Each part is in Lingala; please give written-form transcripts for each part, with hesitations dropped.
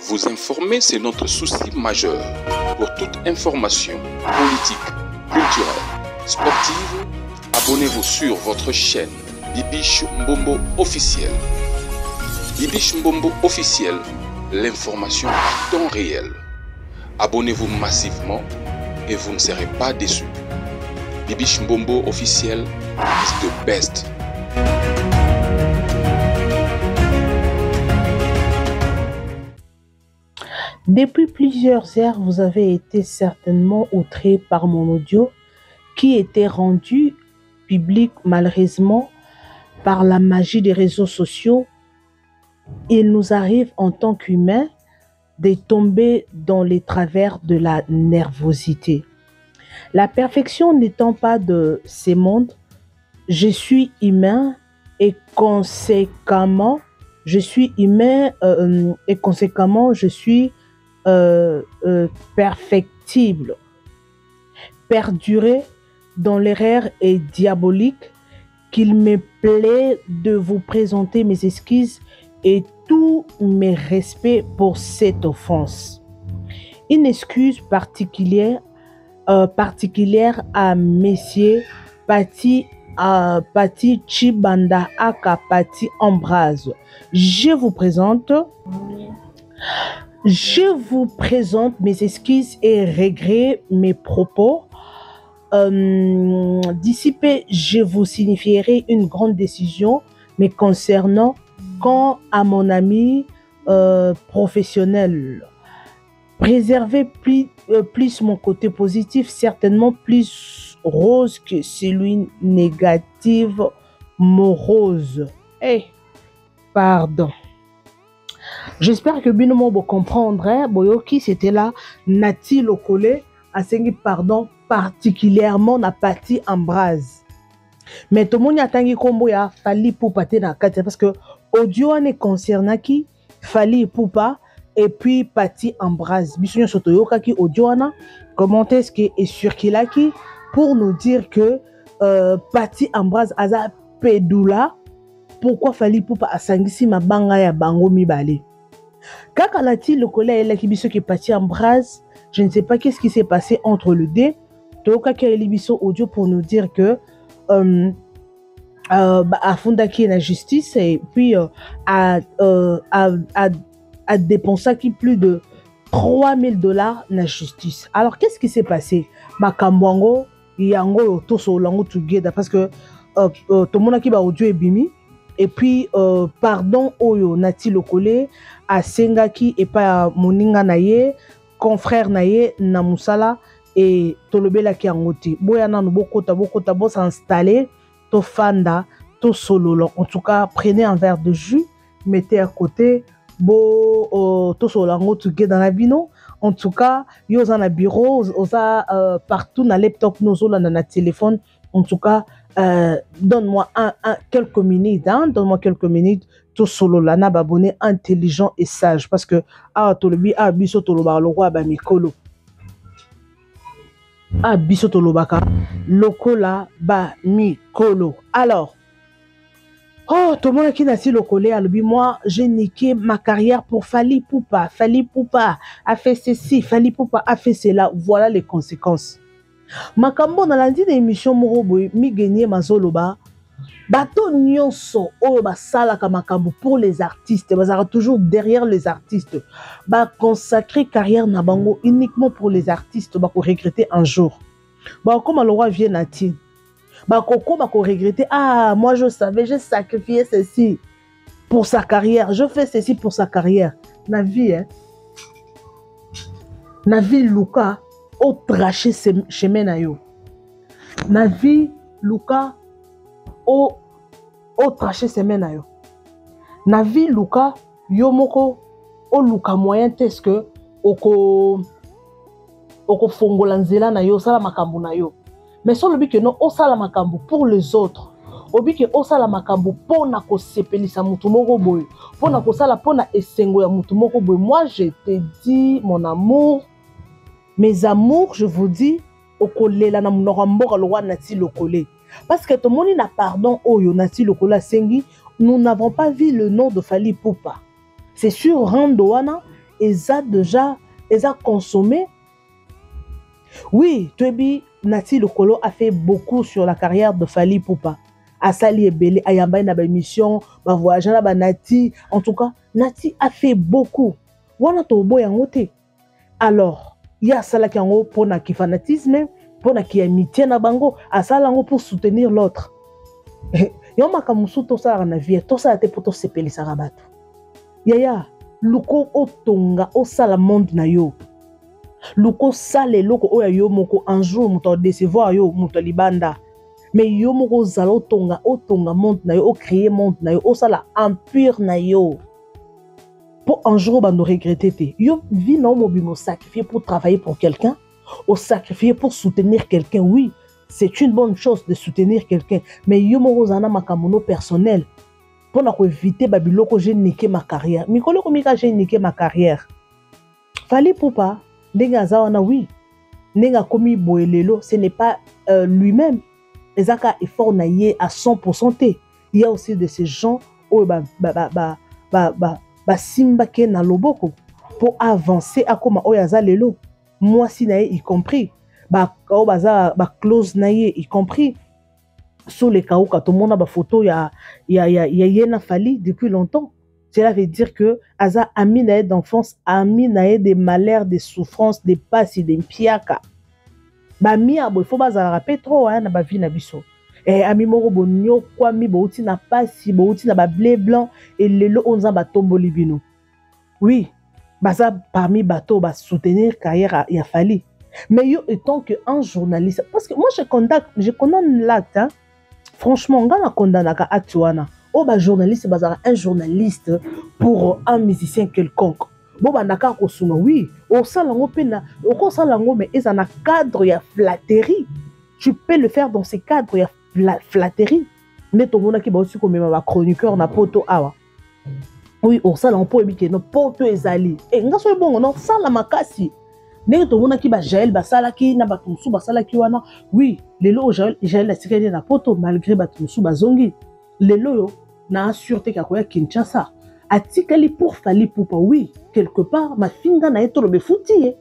Vous informer, c'est notre souci majeur. Pour toute information politique, culturelle, sportive, abonnez-vous sur votre chaîne Bibiche Mbombo officiel. Bibiche Mbombo officiel, l'information en temps réel. Abonnez-vous massivement et vous ne serez pas déçus. Bibiche Mbombo officiel is the best. Depuis plusieurs heures, vous avez été certainement outré par mon audio qui était rendu public malheureusement par la magie des réseaux sociaux. Il nous arrive en tant qu'humains de tomber dans les travers de la nervosité. La perfection n'étant pas de ces mondes, je suis humain et conséquemment, je suis perfectible. Perdurer dans l'erreur est diabolique, qu'il me plaît de vous présenter mes excuses et tous mes respects pour cette offense. Une excuse particulière à Messieurs Pati Chibanda aka Pati Ambroise. Je vous présente mes excuses et regrets mes propos. D'ici peu, je vous signifierai une grande décision mais concernant quant à mon ami professionnel. Préservez plus mon côté positif, certainement plus rose que celui négatif, morose. Pardon. J'espère que Binomo vous comprendrez. Boyoki, c'était là. Nati Lokole a sengi pardon particulièrement na Pati Ambroise. Mais tout le monde a tangi kombo ya Fally Ipupa te na kati parce que audio ne concerne qui Fally Ipupa et puis Pati Ambroise. Bisonyo sotoyoka ki audio ana comment est-ce que est circulé qui pour nous dire que Pati Ambroise aza pedula. Pourquoi Fally Ipupa a sangisi mabanga ya bango mibale? Kaka lati le collègue la kibiso qui Pati Ambroise, je ne sais pas qu'est-ce qui s'est passé entre le deux. Toka ki libiso audio pour nous dire que a fondaki la justice et puis a dépensé plus de $3000 na justice. Alors qu'est-ce qui s'est passé? Makambwango yango toso lango together parce que tout le monde qui ba audio ebimi. Et puis, pardon, Oyo, Nati Lokole, à Sengaki et pas Moninga Naye, confrère Naye, Namusala et Tolobela qui angote. Boyana no bokota bo s'installer, to fanda, to solo. En tout cas, prenez un verre de jus, mettez à côté, to solango together dans la vino. En tout cas, yo na bureau, osa partout na laptop, nozola na téléphone. En tout cas, donne-moi quelques minutes, donne-moi quelques minutes, tout solo lana babonné intelligent et sage parce que biso toloba le roi ba mikolo biso tolobaka lokola ba mikolo. Alors tout le monde qui n'a si lokolé alobi moi j'ai niqué ma carrière pour Fally Ipupa. Fally Ipupa a fait ceci, Fally Ipupa a fait cela. Voilà les conséquences. Makambo na landi na émission morobo mi gagné mazoloba bato nyonso oyo basalaka makambo pour les artistes bazara toujours derrière les artistes ba consacrer carrière na bango uniquement pour les artistes ba ko regretter un jour ba comme le roi vient nati ba ko regretter moi je savais j'ai sacrifié ceci pour sa carrière, je fais ceci pour sa carrière na vie Luka au traché chemin na yo. Na vie Luka au traché chemin na yo. Na vie Luka yo moko o Luka moyen est-ce que oko fongola nzela na yo sala makambo na yo. Mais sur le but que non o sala makambo pour les autres. Obi que o sala makambo pona ko sepelisa mutu moko boy. Pona ko sala pona esengo ya mutu moko boy. Moi je te dis mon amour. Mes amours, je vous dis, okolela na mnorambo le roi Nati Lokole. Parce que tout le monde n'a pardon oyo Nati Lokole sengi, nous n'avons pas vu le nom de Fally Ipupa. C'est sur Randoana, eza déjà eza consommé. Oui, Toyebi Nati Lokolo a fait beaucoup sur la carrière de Fally Ipupa. Asali Ebele, Ayamba na ba émission, ba voyage na ba Nati. En tout cas, Nati a fait beaucoup. Wana tobo yango te. Alors, il y a ça qui yango pour na ki fanatisme, pour na ki amitié na bango, asala yango pour soutenir l'autre. Yo makamusu to sa na vie, to sa te pour to sepeli sa rabato. Yaya, luko otonga osala monde na yo. Luko sale loko oya yo moko un jour muto décevoir yo muto libanda. Mais yo moko zala otonga monde na yo, o créer monde na yo, o sala empire na yo. Pour un jour ba no regretter te. Yo vie na mobimo sacrifier pour travailler pour quelqu'un, ou sacrifier pour soutenir quelqu'un. Oui, c'est une bonne chose de soutenir quelqu'un, mais yo moko zana makamono personnel. Pour éviter babiloko j'ai niqué ma carrière. Mikolo komika j'ai niqué ma carrière. Fally Ipupa ndenga zawana oui. Ndenga komi boelelo, ce n'est pas lui-même. Ezaka effort na ye à 100% te. Il y a aussi de ces gens où simba ke na loboko pour avancer à comme oyaza lelo. Moi si na ye y compris. Baza close na ye y compris. Sur les cas où tout le monde a des photos, il y a Fally depuis longtemps. Cela veut dire que Aza ami nae d'enfance, ami nae des malheurs, des souffrances, des passes, des piaka. Ba mi abo il faut baza rappeler trop na ba vie na biso. Ami moro bonyo kwa mi bouti na passi, bouti na ba blé blanc et lelo onza ba tombo libino. Oui, baza parmi bateau ba soutenir carrière ya Fally. Mais yo étant que un journaliste, parce que moi je condamne l'acte, hein. Franchement, on a condamné à Actuana. Oh, bah, journaliste, bah, un journaliste pour un musicien quelconque. Bon, bah, d'accord, oui. Au salon, mais ils ont un cadre, il y a flatterie. Tu peux le faire dans ces cadres, il y a flatterie. Mais tout le monde qui va aussi comme un chroniqueur, na poto awa. Oui, au salon, pour éviter, no poto ezali. Et, on a bon, on a ça la makasi. Mais tout le monde qui va Jaël Basalaki, na batumsu Basalaki wana. Oui, les lots Jaël la sécurité na poto malgré batumsu Bazongi. Les lots na sûreté qu'akoya Kinshasa. Atikali pour Fally Ipupa, oui, quelque part ma finga na eto lobe fouti.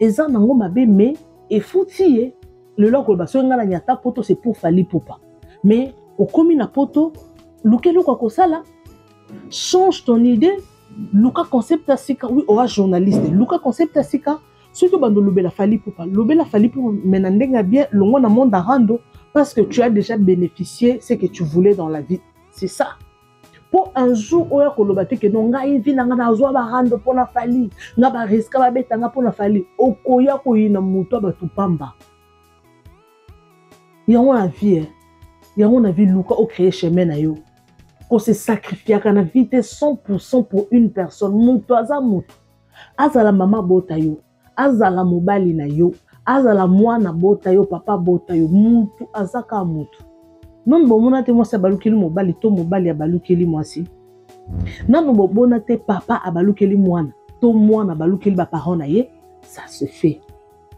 Eza nango mabe mais et fouti. Le lot ko basonga na nyata poto c'est pour Fally Ipupa. Mais au komi na poto lukelo kwa kosala change ton idée. Luka concept asika oui oa journaliste. Luka concept asika ceux qui bandent l'obéla Fally Ipupa, l'obéla Fally Ipupa maintenant bien le monde monde à rando parce que tu as déjà bénéficié ce que tu voulais dans la vie. C'est ça. Pour un jour où on a que non ngai vi na ngana azwa ba rando pour na Fally, nga ba risque ba betanga pour na Fally. Okoya ko yina muto ba tupamba. Yango la vie, yango na vie luka au créer chemin na yo. Ko se sacrifier kana vie 100% pour une personne. Muto aza muto. Azala mama bota yo. Azala mobali na yo, azala mwana bota yo, papa bota yo, mutu azaka mutu. Non bomona te mwasi abalukeli mobali to mobali abalukeli mwasi. Non bomona te papa abalukeli mwana to mwana abalukeli ba parents na ye, ça se fait.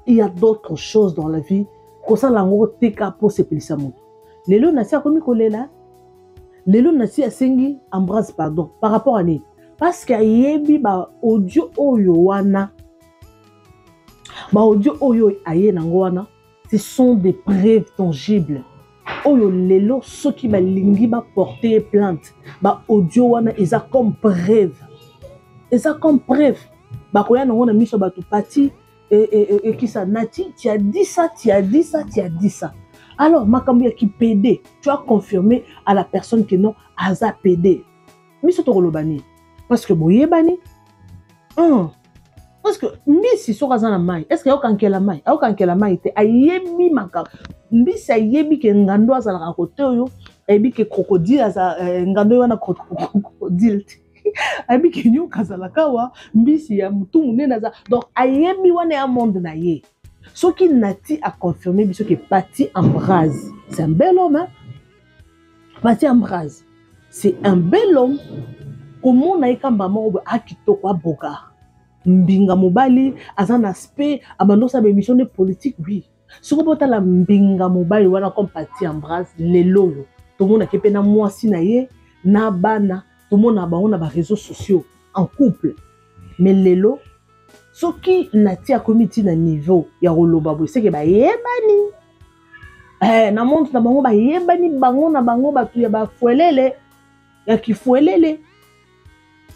Il y a d'autres choses dans la vie ko ça lango teka po sepelisa mutu. Lelo nasi akomi kolela. Lelo nasi asengi embrasse pardon par rapport à ni parce que yebi ba audio oyo wana ba audio oyo aye nangwana, ce sont des preuves tangibles. Oyo lelo soki ba lingi ba porter plainte, ba audio wana eza comme preuve. Eza comme preuve. Ba koya nangona miso ba tu pati et qui ça Nati, tu as dit ça, tu as dit ça, tu as dit ça. Alors makambo qui PD, tu as confirmé à la personne que non aza PD. Miso to kolobani parce que boyebani parce que mbisi soka za na mai est-ce que yokankela mai ayokankela mai te ayebi maka mbisi ayebi ke ngando azalaka kote oyo ayebi ke crocodile aza ngando wana crocodile te ayebi ke nyoka azalaka wa mbisi ya mutu munene aza donc ayebi wana ya monde na ye soki Nati a confirmé biso ke Pati Ambroise c'est un bel homme hein? Pati Ambroise c'est un bel homme comment na ikamba mo akitoko aboka mbinga mobali azan aspect abando sa émission de politique oui soko bota la mbinga mobali wana comme Pati Ambroise lelo tout le monde a kepe na mwasi na ye na bana tout le monde a ba on a ba réseaux sociaux en couple mais lelo soki nati akomiti na niveau ya koloba boye seke bayebani na monde na bango bayebani bango na bango batu ya bafuelele ya kifuelele.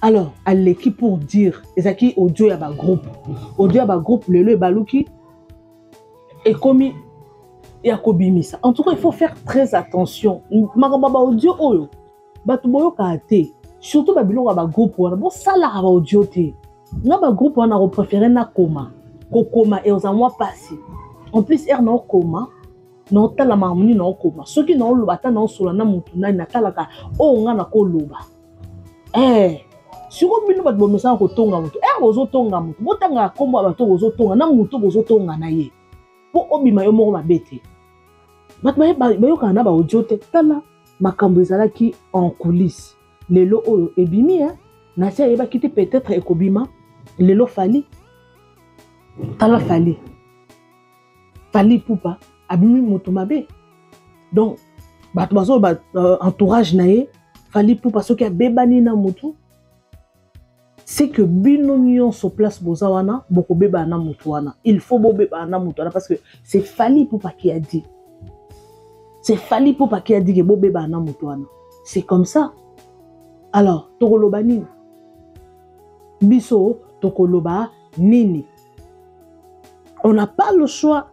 Alors aleki pour dire ezaki audio ya ba groupe lelo ebaluki ekomi ya kobimisa. En tout cas il faut faire très attention makambo ba audio oyo batu boyoka te, surtout ba biloko ba groupe wana bo sala ba audio te. Na ba groupe wana ko préférer na koma kokoma et aux moi passé en plus na koma na tala mamuni na koma soki na loba ta na sola na mutu na talaka o nga na ko loba siko bino ba bomesa ko tonga mutu bozo tonga mutu botanga kombo ba to bozo tonga na mutu bozo tonga na ye po obima yo moko mabete bat bayoka na ba audio te tala makambo ezalaki en coulisses lelo oyo ebimi na sia yeba kiti peut-être ekobima lelo fali tala fali Pupa abimi moto mabe donc bato bazo entourage na ye Fali Pupa soki abebani na motu c'est que bino nyonso place bozawana boko beba na motu wana il faut beba na motu wana parce que c'est Fali Pupa qui a dit que beba na motu wana c'est comme ça. Alors tokoloba nini biso tokoloba nini, on n'a pas le choix.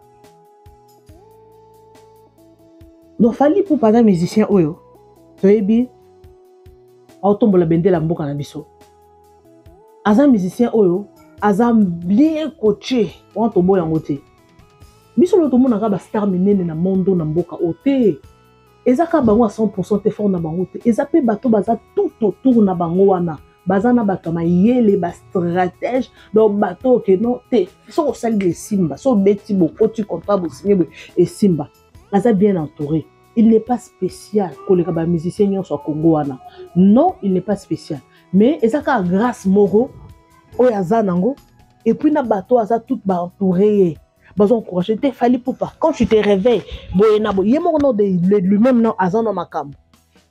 Donc Fali Pupa na musicien oyo toyebi autombola bendela mboka na biso aza musicien oyo aza bien coaché on to boya ngote biso lo to mona ka ba star minene na mondo na mboka ote ezaka bango à 100% effort na bango te ezape bato baza tout autour na bango wana baza na bato mayele ba stratège donc bato ke non te so sali de simba so beti boko tu contrat bo signé et simba aza bien entouré. Il n'est pas spécial que les musiciens soient congolais. Non, il n'est pas spécial. Mais il y a grâce moro, et puis na bateau aza tout entouré. Bazon encouragé te Fali Pupa. Quand tu te réveilles, yemoro de lui-même non azan makam.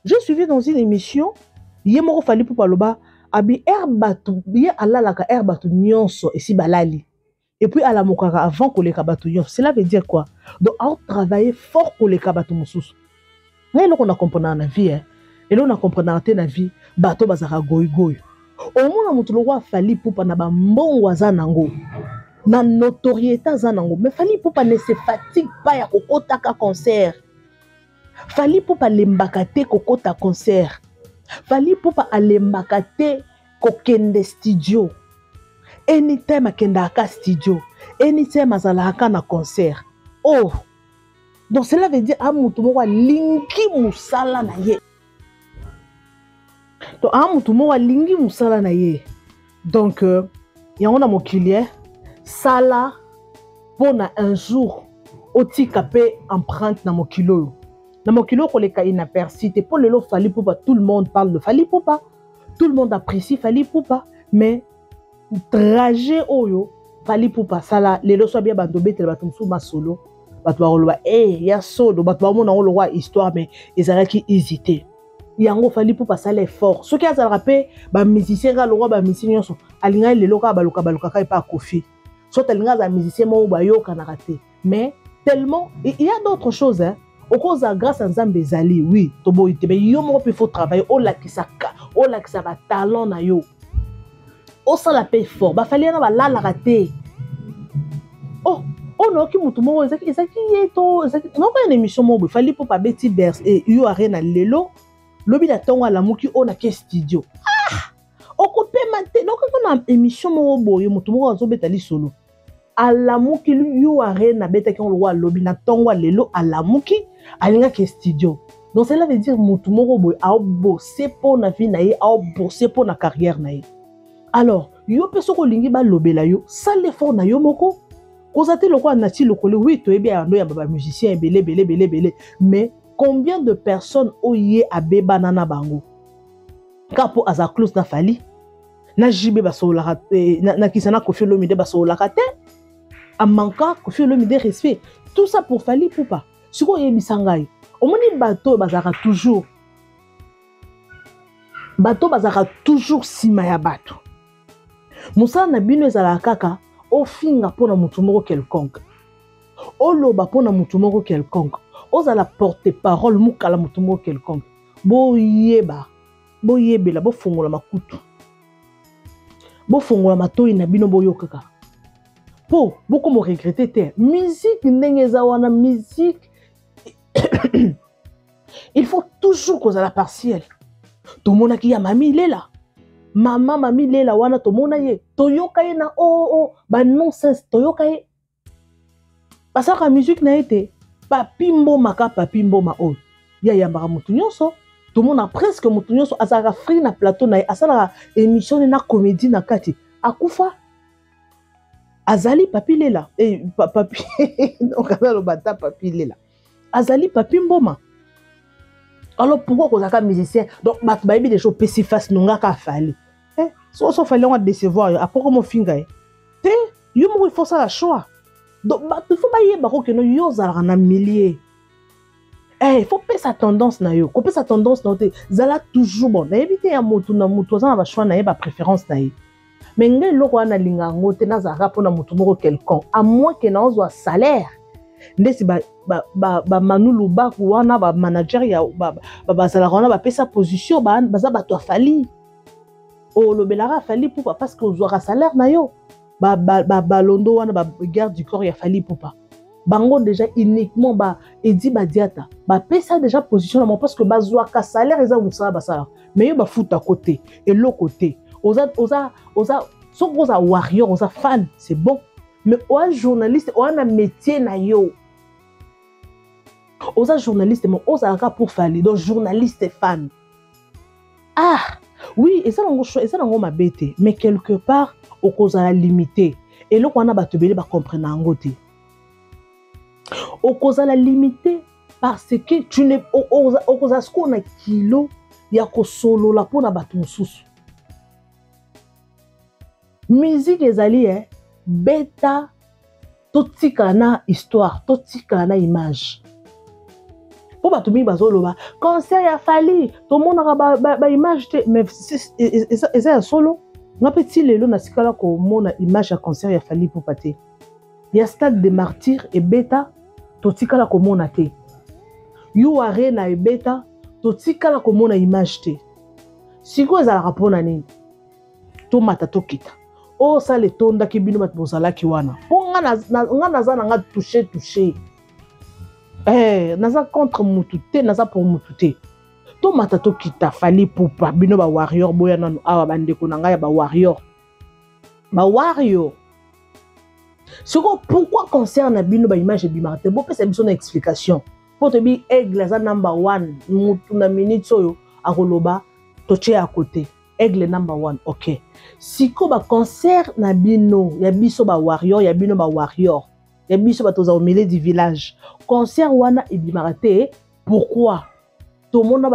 J'ai suivi dans une émission yemoro Fali Pupa loba abi herbatu bien alalaka herbatu nyonso esi balali. Et puis à la mokara avant que les kabatouillons, cela veut dire quoi? Donc on travailler fort pour les kabatoussous. Mais là on a compris dans la vie, et là on a compris dans la vie, bateau bazara goy. Au moins on a roi Fali Pupa na ba mbon wazanango, na notoriété zanango. Mais Fali Pupa ne se fatigue pas ya kokota ka concert. Fali Pupa lembakate kokota concert. Fali Pupa alembakate kokende studio. Anytime akenda aka studio, anytime azalaka na concert. Oh, donc cela veut dire amutu moko linki musala na ye. Donc amutu moko lingi musala na ye. Donc yango na mokilier sala pona un jour otika pe empreinte na mokilo. Na mokilo koleka inaperçu te pour le lo Fali Pupa, tout le monde parle de Fali Pupa. Tout le monde apprécie Fali Pupa, mais trajet oyo Fali Pupa sala lelo so bien bando bete bato msuma solo bato ba roloba ya solo bato ba mona roloba histoire mais ezalaki hésité yango Fali Pupa sala effort soki azala pe ba musicien ga loro ba musicien nyonso alinga lelo ka baluka ka pa kofi so talinga za musicien mo ba yoka na raté mais tellement il y a d'autres choses au cause grâce à Nzambe ezali oui to boyite mais yo mo pe faut travailler o la kisaka ba talent na yo. Oh ça la paye fort, bah fallait na la rater. Oh non qui mutu mo ezaki yeto ezaki non pas une émission mo Fali Pupa beti berce et yo arena lelo lobi la tonga la muki on a ke studio. Occupé mate donc on a émission mo boye mutu mo azo betali solo. Ala muki yo arena beta ki on lo lobi na tonga lelo ala muki alinga ke studio. Donc cela veut dire mutu mo boye a bosser pour na vie na ye a bosser pour na carrière na ye. Alors, yo peso ko lingi ba lobela yo, ça l'effort na yo moko. Kozate loko anati lokole oui to ebi ando ya baba musicien belé. Mais combien de personnes oye abeba nana bango? Kapo aza close na Fali. Na jibe ba so la na kisana Koffi Olomide ba so la kate. Amanka Koffi Olomide respect. Tout ça pour Fali Pupa. Siko yebisangai. Omoni bato bazaka toujours sima ya bato. Moussa na bino ezala kaka ofinga pona mutu moko quelconque. Oloba pona mutu moko quelconque. Ozala porte-parole mukala mutu moko quelconque. Boyeba bofungola makutu. Bofungola matoi na bino boyokaka. Po boko mo regretter te. Musique ndenge eza wana musique il faut toujours cause à la partielle. Tout le monde qui a mami lela. Maman mami lela wana to mona ye. Toyoka ye na ba nonsense toyoka ye. Parce que la musique na été papi mboma ka papi mboma o. Ya yambara mutu nyonso. Tout le monde a presque mutu nyonso azara free na plateau na ye. Asala émission na comédie na kati. Akufa azali papi lela. Papi donc azalo bata papi lela. Azali papi mboma. Alors pourquoi qu'on a un musicien donc baby des choses pessi face nonga ka fali so fallait on décevoir après comment finga te yo mo il faut ça la choix donc il faut pas yeba ko que no yo zala na millier il faut pas sa tendance na yo ko pas sa tendance na te zala toujours bon na éviter ya motu na motu za na ba choix na ba préférence na ye mais ngai loko na linga ngote na za rapo na motu moko quelconque à moins que na ozo salaire ndesi ba manulu ba wana ba manager ya ba sala wana ba pesa position baza bato afali o lobelara fali pour parce que ozwaka salaire na yo ba londo wana ba garde du corps ya fali poupa bango déjà uniquement ba edi ba diata ba pesa déjà position na parce que bazwaka salaire eza musala ba salaire mais yo ba foot à côté et l'autre côté oza so oza warrior oza fan c'est bon. Mais un journaliste, un métier na yo. Oza journaliste, mais oza pour fali. Donc journaliste et fan. Ah, oui, et ça n'a pas bête. Mais quelque part, au cause à la limité. Et là, on a battu ba comprendre en côté. Au cause à la limité, parce que tu n'es au cause à ce qu'on a kilo, il y a que solo la pour na battu sous. Musique les alliés. Beta totika na histoire totika na image pour ba tumi bazoloba concert ya fali to mona ba image te mais c'est solo na petit lelo na sikala ko mona image ya concert ya fali pour paté ya stade de martyrs et beta totika la ko mona te you arena et beta totika la ko mona image te siko za rapona nini to mata to kita. Oh, ça les tonda qui bino bat bozala ki wana. Nga naza nga touché. Naza contre mutute, naza pour mutute. To matato kita fali pour pa bino ba warrior boya nanu awa bandeko nanga ya ba warrior. Ba warrior. Soko pourquoi concerne bino ba image bimarte bo pesa biso na explication. Pour te bi aigle za number 1 mutu na minute soyo akoloba toche à côté. Aigle number 1, ok. Si ko ba concert na bino, ya biso ba warrior, ya bino ba warrior. Ya biso ba toza au milieu du village. Concert wana ibimarate, pourquoi? Tout le monde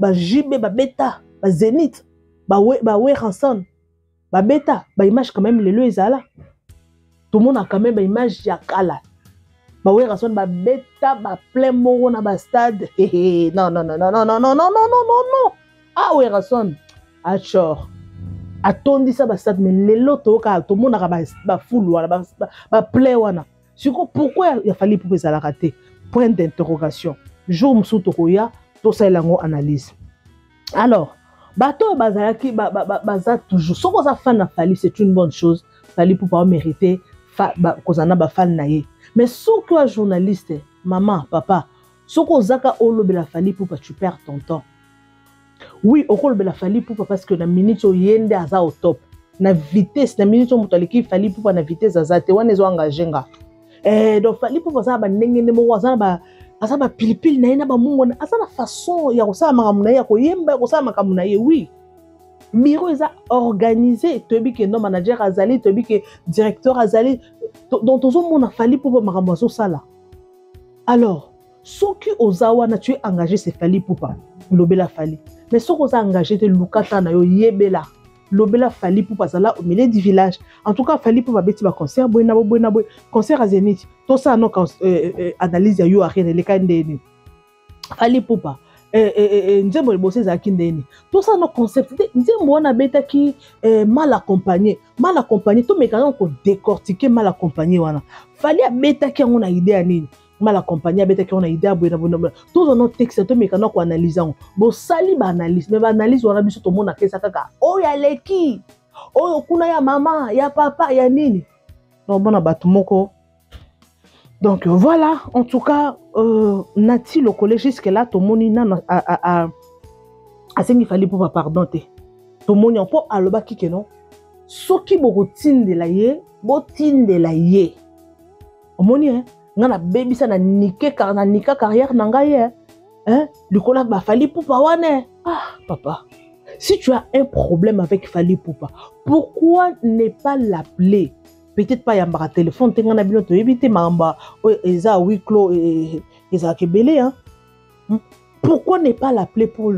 ba JB, ba beta, ba Zénith, ba Ranson, ba beta, ba image quand même les ezala. Tout le monde a quand même ba image ya kala. Ba Ranson, ba beta, ba plein moro na ba stade. Non. Ah oui, Ranson. Achor. Atondi ça ba stade mais lelo to ka to mona ba full wana ba play wana. Siko pourquoi il a fallu pour ça la rater? Point d'interrogation. Jour msu to koya to ça lango analyse. Alors, bato bazalaki baza toujours. Soko za fan na fali c'est une bonne chose. Fali pour pas mériter kozana ba fan na ye. Mais soko un journaliste, maman, papa, soko zaka olobela fali pour pas tu perds ton temps. Oui, au rôle de la fali pour parce que la minute au yende aza au top. Na vitesse, na minute au mutaliki fali pour na vitesse aza te wane zo engagé nga. Donc fali pour ça ba ndenge ne mo aza ba pilipili na ina ba mungu aza na façon ya kosala makamuna ya koyemba ya kosala makamuna ye oui. Miro eza organisé, tobi ke no manager azali, tobi ke directeur azali, donc tozo mona fali pour makamuna so sala. Alors, ce qui ozawa na tu es engagé c'est fali pour pas lobela fali. Mais ce qu'on a engagé de Lukata na yo yebela lobela fali pour passer là au milieu du village. En tout cas fali pour ba beti ba concert boy concert à Zénith. Tout ça non analyse ya yo arena le kandeni. Fali pour pas nzembo liboso ezalaki ndeni tosala no concept te nzembo wana abetaki mal accompagné tomekana kodécortiquer mal accompagné wana fali abetaki yango na ide ya nini mal accompagné abetaki yango na ide ya boye na boye tozwa no texte tomekana koanalyse yango bosali baanalyse me baanalyse wana biso tomonaka eza kaka oyo aleki oyo kuna ya mama ya papa ya nini nomona bato moko. Donc voilà, en tout cas, Nati le collège jusque-là, tout le monde a il fallait pour pardon. Tout le monde a pas à le bas qui non. Ce qui me routine de la yé, botine de la yé. Au monde hein, on a baby ça na niqué car na nika carrière nanga yé. Hein, le collège ba fallait pour pas wane. Ah papa, si tu as un problème avec Fally Poupa, pourquoi ne pas l'appeler? Peut-être pas yamba téléphone tengana bino to éviter mamba eza huis clos et eza kebele hein. Pourquoi ne pas l'appeler pour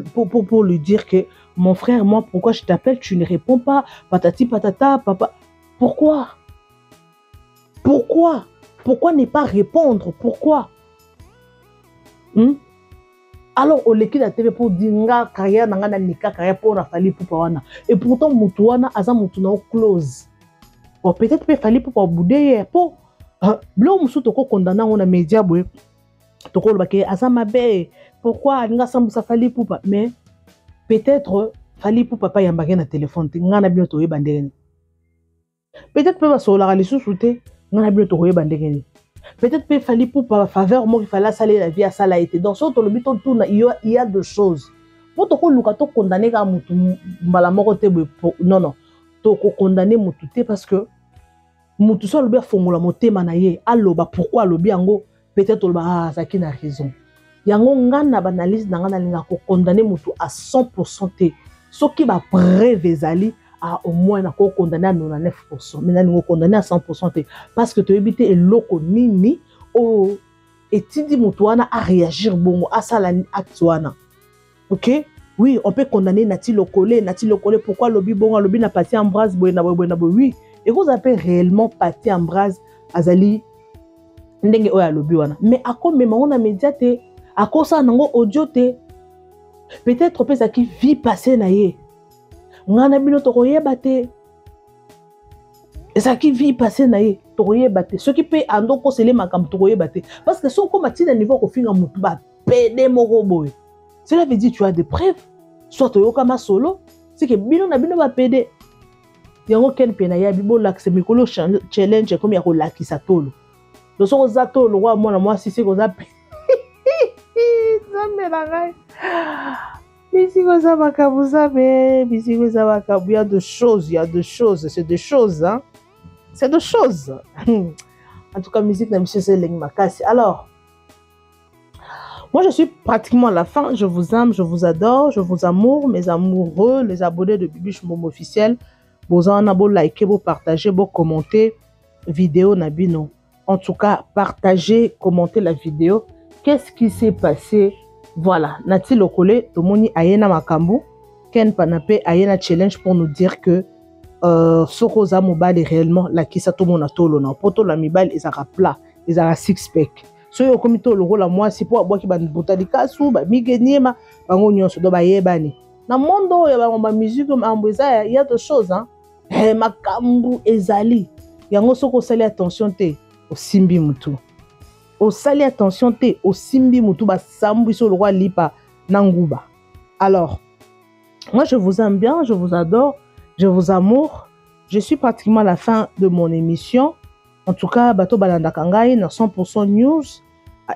lui dire que mon frère moi pourquoi je t'appelle tu ne réponds pas patati patata papa pourquoi ne pas répondre pourquoi alors au leki la TV pour dire nga carrière nanga na nika carrière pour na Fally Poupa wana et pourtant mutu wana aza mutu na close. Bon, peut-être qu'il fallait pour bouder pour blo musu toko condamner on a média boy toko le baké azamabe pourquoi nga sambu sa Fally Poupa mais peut-être Fally Poupa pas yambake na téléphone nga na bien to yebandeni peut-être peut basola la sous-souté nga na bien to yebandeni peut-être peut Fally Poupa faveur moi il fallait saler la vie à ça l'a été dans son le biton tourne il y a deux choses pour toko luka to condamner ka mutu mbala moko te non toko condamner mutu parce que mutu so lobi fongola motema na ye aloba pourquoi lobi yango peut-être loba ça qui na raison yango ngana banalise na ngana linga ko condamner mutu à 100% te soki ba preuve ezali à au moins na ko condamner à 99% mais na ngo condamner à 100% te parce que to ebité eloko nini o etidi mutu wana à réagir bongo à sala acte wana. OK. Oui, on peut condamner Nati Lokole, pourquoi lobby bon, lobby n'a pas en bras, oui. Et vous appelez réellement Pati Ambraz Azali ndenge oya lobby wana. Mais à quoi même on a médiaté, à quoi ça nango audio te. Peut-être peut ça qui vit passer na ye. Ngana bino to koyeba te. Et ça qui vit passer na ye, to koyeba te. Ce qui peut ando ko sele makam to koyeba te. Parce que son ko matina niveau ko finga mutu ba pede moko boy. Cela veut dire que tu as des preuves. Soit tu as solo, c'est que bino na bino va pédé. Yango ken pena ya bibo lak se mikolo challenge comme ya ko lakisa tolo. Do so za tolo wa moi si c'est ko za. Zambe la gai. Bisi ko za bakabuza be, bisi ko za bakabu, il y a deux choses, c'est des choses hein. C'est des choses. En tout cas musique na monsieur Seleng Makasi. Alors moi, je suis pratiquement à la fin. Je vous aime, je vous adore, je vous amour, mes amoureux, les abonnés de Bibiche Momo officiel. Vous en avez liké, vous partagez, vous commentez vidéo Nabino. En tout cas, partagez, commentez la vidéo. Qu'est-ce qui s'est passé? Voilà, Nati Lokole, Tomoni Ayena Makambu, Ken Panapé Ayena Challenge pour nous dire que Sokoza Mobile est réellement la Kisato Monatolo. Poto la Mibal est à plat, est à six-pack. So yo komito le rôle à moi c'est pour boire qui ban botanika sou ba migeniema bango nyonso do ba yebani na mondo ya ba musique ambeza il y a deux choses hein makambu ezali yango soko sali attention te o simbi mutu o sali attention te o simbi mutu ba sambu so le roi lipa nanguba. Alors moi je vous aime bien, je vous adore, je vous amour, je suis pratiquement à la fin de mon émission. En tout cas, bato balanda kangai na 100% news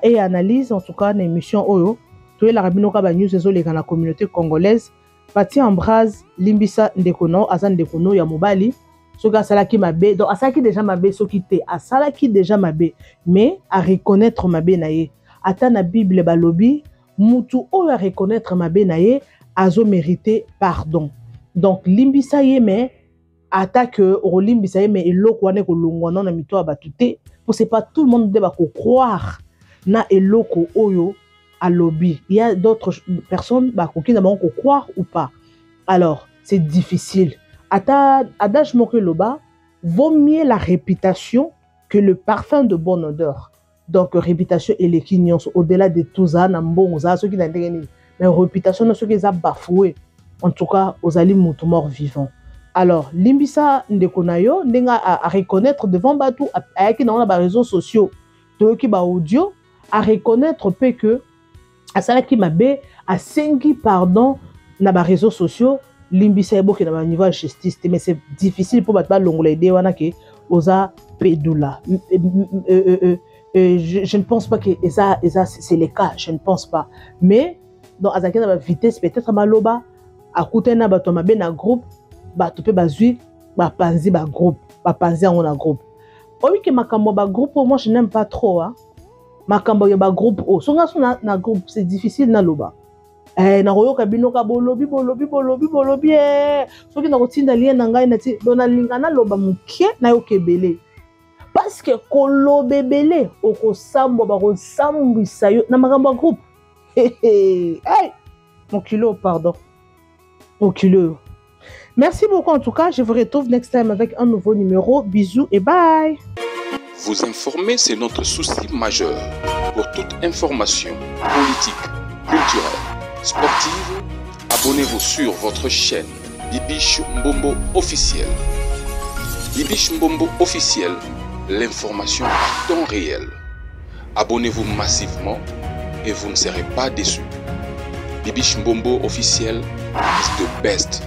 et analyse en tout cas une émission oyo. Tout la rabino ka ba news ezoleka na communauté congolaise. Pati Ambraz Limbisa Ndekono, Azan Ndekono ya mobali. Soka salaki mabe, donc asaki déjà mabe soki te, asalaki déjà mabe, mais à reconnaître mabe na ye. Ata na Bible balobi, mutu oyo à reconnaître mabe na ye, azo mérité pardon. Donc Limbisa ye mais attaque Limbisa mais eloko wane ko longwana na mito abatute pour c'est pas tout le monde deba ko croire na eloko oyo à lobby. Il y a d'autres personnes qui n'ont pas croire ou pas. Alors, c'est difficile. Adage Moke Loba, vaut mieux la réputation que le parfum de bonne odeur. Donc, réputation et les quignons, au-delà de tout ça, ceux qui n'ont pas la réputation de ceux qui ont bafoué. En tout cas, aux alliés mort vivant. Alors, limbisa ndekonayo, ndenga à reconnaître devant Batou, avec dans les réseaux sociaux, qui ba audio, à reconnaître que à ça qui m'a bé, à 5 pardon, dans les réseaux sociaux, limbisa est beaucoup dans le niveau de justice, mais c'est difficile pour battre l'onglet de wana que osa pédoula. Je ne pense pas que c'est le cas, je ne pense pas. Mais, dans la vitesse, peut-être maloba, à côté na bato mabe na groupe, bato pe bazui, bapanzi ba groupe, bapanzi en a groupe. Oui que makambo ba groupe, moi je n'aime pas trop, hein. Makambo ya ba groupe, oh, songa na groupe, c'est difficile na loba. Na royo kabino ka bolobi, soki na kotinda lien na ngai na ti, dona lingana loba mukie na yo kebele. Parce que kolobebele, oko sambo ba ko sambisa yo na makambo ba groupe. Hey, mon kilo, pardon. Oculeux. Merci beaucoup en tout cas. Je vous retrouve next time avec un nouveau numéro. Bisous et bye. Vous informer, c'est notre souci majeur. Pour toute information politique, culturelle, sportive, abonnez-vous sur votre chaîne Bibiche Mbombo officiel. Bibiche Mbombo officiel, l'information à temps réel. Abonnez-vous massivement et vous ne serez pas déçus. Bibiche Mbombo officiel is the best.